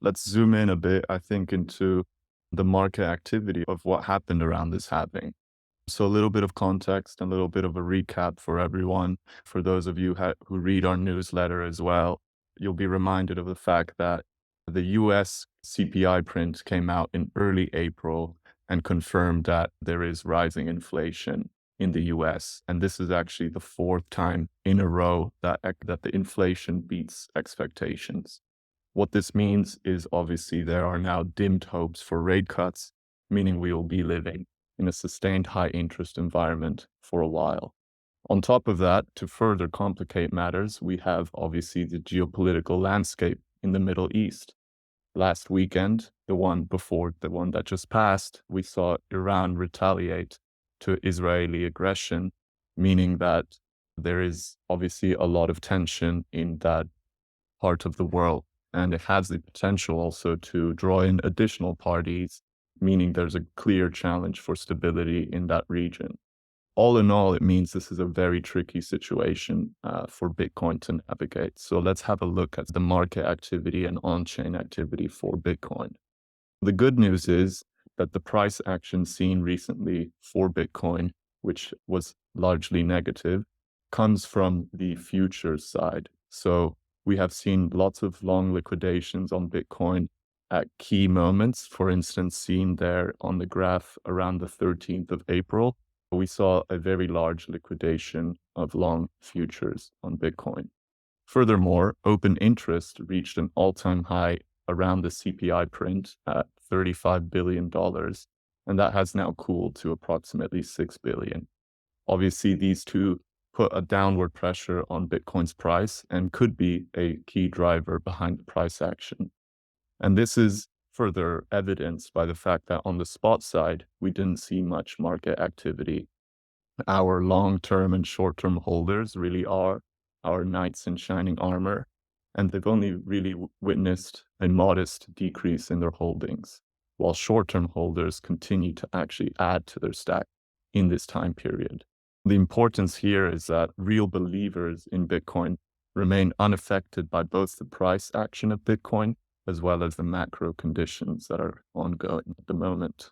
Let's zoom in a bit, I think, into the market activity of what happened around this halving. So, a little bit of context, a little bit of a recap for everyone. For those of you who read our newsletter as well, you'll be reminded of the fact that the US CPI print came out in early April and confirmed that there is rising inflation in the US. And this is actually the fourth time in a row that the inflation beats expectations. What this means is obviously there are now dimmed hopes for rate cuts, meaning we will be living in a sustained high interest environment for a while. On top of that, to further complicate matters, we have obviously the geopolitical landscape in the Middle East. Last weekend, the one before the one that just passed, we saw Iran retaliate to Israeli aggression, meaning that there is obviously a lot of tension in that part of the world. And it has the potential also to draw in additional parties, meaning there's a clear challenge for stability in that region. All in all, it means this is a very tricky situation for Bitcoin to navigate. So let's have a look at the market activity and on-chain activity for Bitcoin. The good news is that the price action seen recently for Bitcoin, which was largely negative, comes from the futures side. So we have seen lots of long liquidations on Bitcoin at key moments. For instance, seen there on the graph around the 13th of April, we saw a very large liquidation of long futures on Bitcoin. Furthermore, open interest reached an all-time high around the CPI print at $35 billion, and that has now cooled to approximately $6 billion. Obviously, these two put a downward pressure on Bitcoin's price and could be a key driver behind the price action. And this is further evidenced by the fact that on the spot side, we didn't see much market activity. Our long-term and short-term holders really are our knights in shining armor, and they've only really witnessed a modest decrease in their holdings, while short-term holders continue to actually add to their stack in this time period. The importance here is that real believers in Bitcoin remain unaffected by both the price action of Bitcoin as well as the macro conditions that are ongoing at the moment.